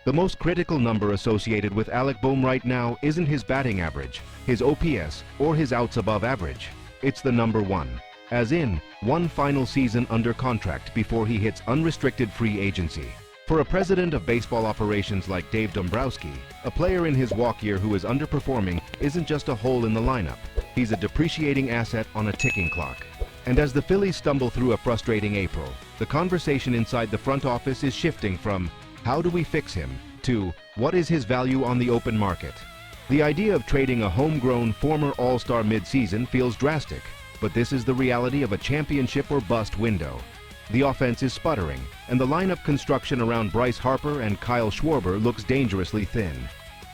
The most critical number associated with Alec Bohm right now isn't his batting average, his OPS, or his outs above average. It's the number 1, as in one final season under contract before he hits unrestricted free agency. For a president of baseball operations like Dave Dombrowski, a player in his walk year who is underperforming isn't just a hole in the lineup. He's a depreciating asset on a ticking clock. And as the Phillies stumble through a frustrating April, the conversation inside the front office is shifting from "How do we fix him?" to "What is his value on the open market?" The idea of trading a homegrown former all-star mid-season feels drastic, but this is the reality of a championship or bust window. The offense is sputtering, and the lineup construction around Bryce Harper and Kyle Schwarber looks dangerously thin.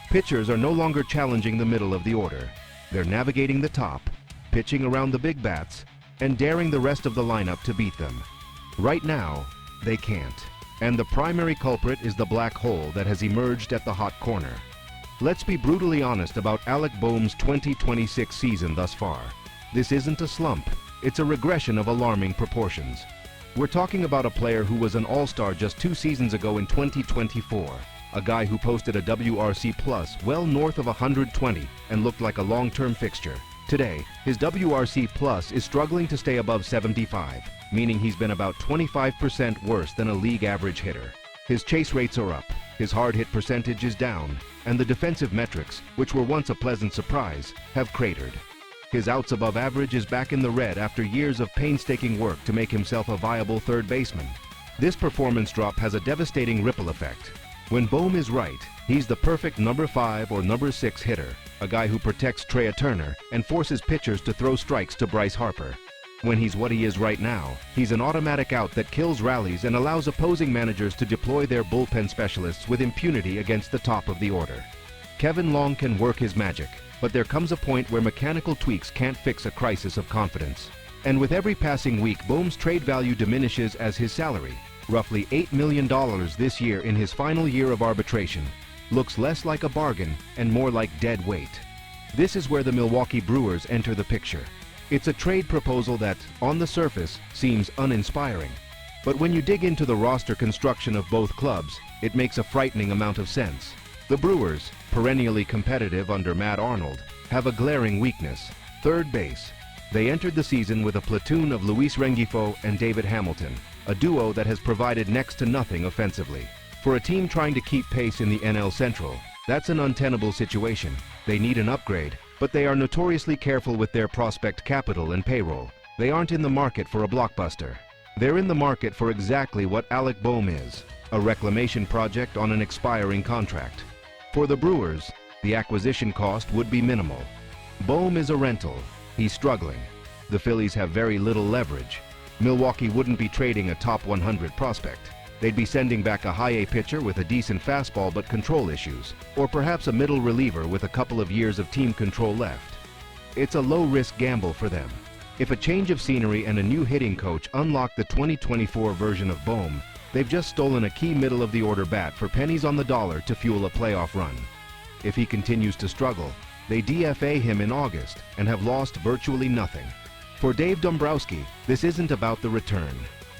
Pitchers are no longer challenging the middle of the order. They're navigating the top, pitching around the big bats, and daring the rest of the lineup to beat them. Right now, they can't. And the primary culprit is the black hole that has emerged at the hot corner. Let's be brutally honest about Alec Bohm's 2026 season thus far. This isn't a slump, it's a regression of alarming proportions. We're talking about a player who was an all-star just 2 seasons ago in 2024, a guy who posted a WRC plus well north of 120 and looked like a long-term fixture. Today, his WRC plus is struggling to stay above 75, meaning he's been about 25% worse than a league average hitter. His chase rates are up, his hard hit percentage is down, and the defensive metrics, which were once a pleasant surprise, have cratered. His outs above average is back in the red after years of painstaking work to make himself a viable third baseman. This performance drop has a devastating ripple effect. When Bohm is right, he's the perfect number 5 or number 6 hitter, a guy who protects Trea Turner and forces pitchers to throw strikes to Bryce Harper. When he's what he is right now, he's an automatic out that kills rallies and allows opposing managers to deploy their bullpen specialists with impunity against the top of the order. Kevin Long can work his magic, but there comes a point where mechanical tweaks can't fix a crisis of confidence. And with every passing week, Bohm's trade value diminishes as his salary, roughly $8 million this year in his final year of arbitration, looks less like a bargain and more like dead weight. This is where the Milwaukee Brewers enter the picture. It's a trade proposal that, on the surface, seems uninspiring. But when you dig into the roster construction of both clubs, it makes a frightening amount of sense. The Brewers, perennially competitive under Matt Arnold, have a glaring weakness: third base. They entered the season with a platoon of Luis Rengifo and David Hamilton, a duo that has provided next to nothing offensively. For a team trying to keep pace in the NL Central, that's an untenable situation. They need an upgrade, but they are notoriously careful with their prospect capital and payroll. They aren't in the market for a blockbuster. They're in the market for exactly what Alec Bohm is: a reclamation project on an expiring contract. For the Brewers, the acquisition cost would be minimal. Bohm is a rental. He's struggling. The Phillies have very little leverage. Milwaukee wouldn't be trading a top 100 prospect. They'd be sending back a high-A pitcher with a decent fastball but control issues, or perhaps a middle reliever with a couple of years of team control left. It's a low-risk gamble for them. If a change of scenery and a new hitting coach unlock the 2024 version of Bohm, they've just stolen a key middle-of-the-order bat for pennies on the dollar to fuel a playoff run. If he continues to struggle, they DFA him in August and have lost virtually nothing. For Dave Dombrowski, this isn't about the return.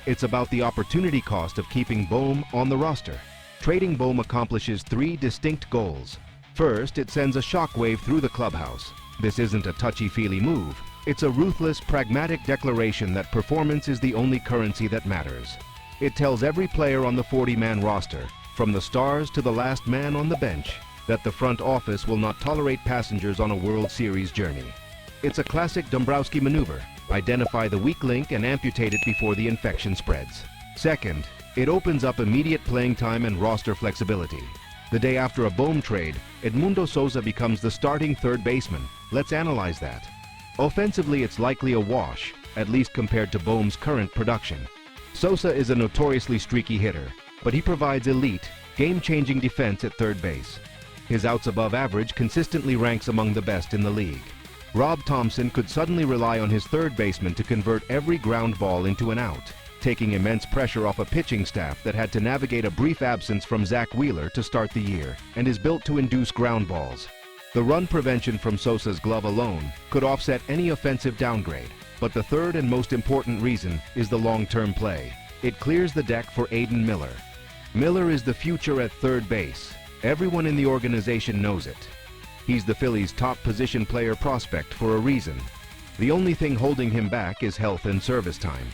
It's about the opportunity cost of keeping Bohm on the roster. Trading Bohm accomplishes 3 distinct goals. First, it sends a shockwave through the clubhouse. This isn't a touchy-feely move. It's a ruthless, pragmatic declaration that performance is the only currency that matters. It tells every player on the 40-man roster, from the stars to the last man on the bench, that the front office will not tolerate passengers on a World Series journey. It's a classic Dombrowski maneuver: identify the weak link and amputate it before the infection spreads. Second, it opens up immediate playing time and roster flexibility. The day after a Bohm trade, Edmundo Sosa becomes the starting third baseman. Let's analyze that. Offensively, it's likely a wash, at least compared to Bohm's current production. Sosa is a notoriously streaky hitter, but he provides elite, game-changing defense at third base. His outs above average consistently ranks among the best in the league. Rob Thompson could suddenly rely on his third baseman to convert every ground ball into an out, taking immense pressure off a pitching staff that had to navigate a brief absence from Zack to start the year and is built to induce ground balls. The run prevention from Sosa's glove alone could offset any offensive downgrade, but the third and most important reason is the long-term play. It clears the deck for Aidan Miller. Miller is the future at third base. Everyone in the organization knows it. He's the Phillies' top position player prospect for a reason. The only thing holding him back is health and service time.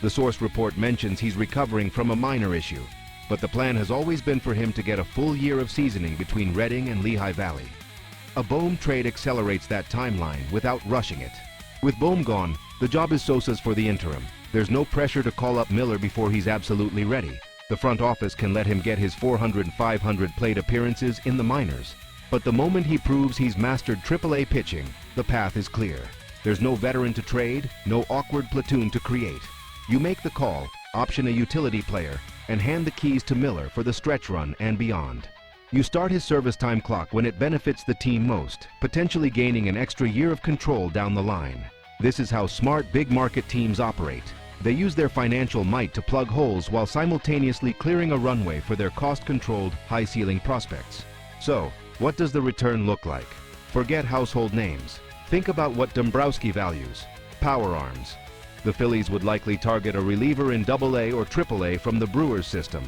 The source report mentions he's recovering from a minor issue, but the plan has always been for him to get a full year of seasoning between Reading and Lehigh Valley. A Bohm trade accelerates that timeline without rushing it. With Bohm gone, the job is Sosa's for the interim. There's no pressure to call up Miller before he's absolutely ready. The front office can let him get his 400 and 500 plate appearances in the minors. But the moment he proves he's mastered AAA pitching, the path is clear. There's no veteran to trade, no awkward platoon to create. You make the call, option a utility player, and hand the keys to Miller for the stretch run and beyond. You start his service time clock when it benefits the team most, potentially gaining an extra year of control down the line. This is how smart big market teams operate. They use their financial might to plug holes while simultaneously clearing a runway for their cost-controlled, high-ceiling prospects. So, what does the return look like? Forget household names. Think about what Dombrowski values: power arms. The Phillies would likely target a reliever in AA or AAA from the Brewers system.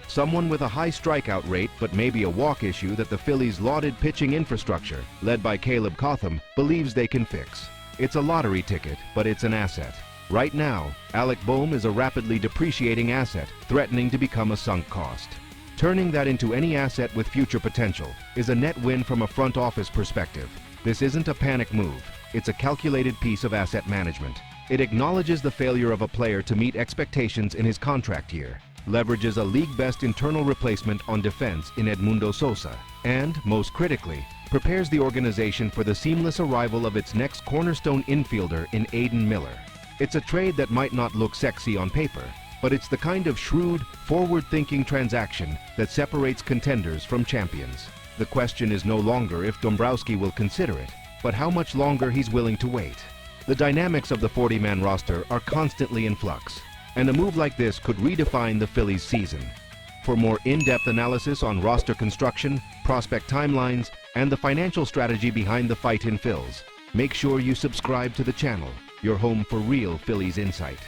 Someone with a high strikeout rate but maybe a walk issue that the Phillies' lauded pitching infrastructure, led by Caleb Cotham, believes they can fix. It's a lottery ticket, but it's an asset. Right now, Alec Bohm is a rapidly depreciating asset, threatening to become a sunk cost. Turning that into any asset with future potential is a net win from a front office perspective. This isn't a panic move. It's a calculated piece of asset management. It acknowledges the failure of a player to meet expectations in his contract year, leverages a league-best internal replacement on defense in Edmundo Sosa, and, most critically, prepares the organization for the seamless arrival of its next cornerstone infielder in Aidan Miller. It's a trade that might not look sexy on paper, but it's the kind of shrewd, forward-thinking transaction that separates contenders from champions. The question is no longer if Dombrowski will consider it, but how much longer he's willing to wait. The dynamics of the 40-man roster are constantly in flux, and a move like this could redefine the Phillies' season. For more in-depth analysis on roster construction, prospect timelines, and the financial strategy behind the Fightin Phils, make sure you subscribe to the channel, your home for real Phillies insight.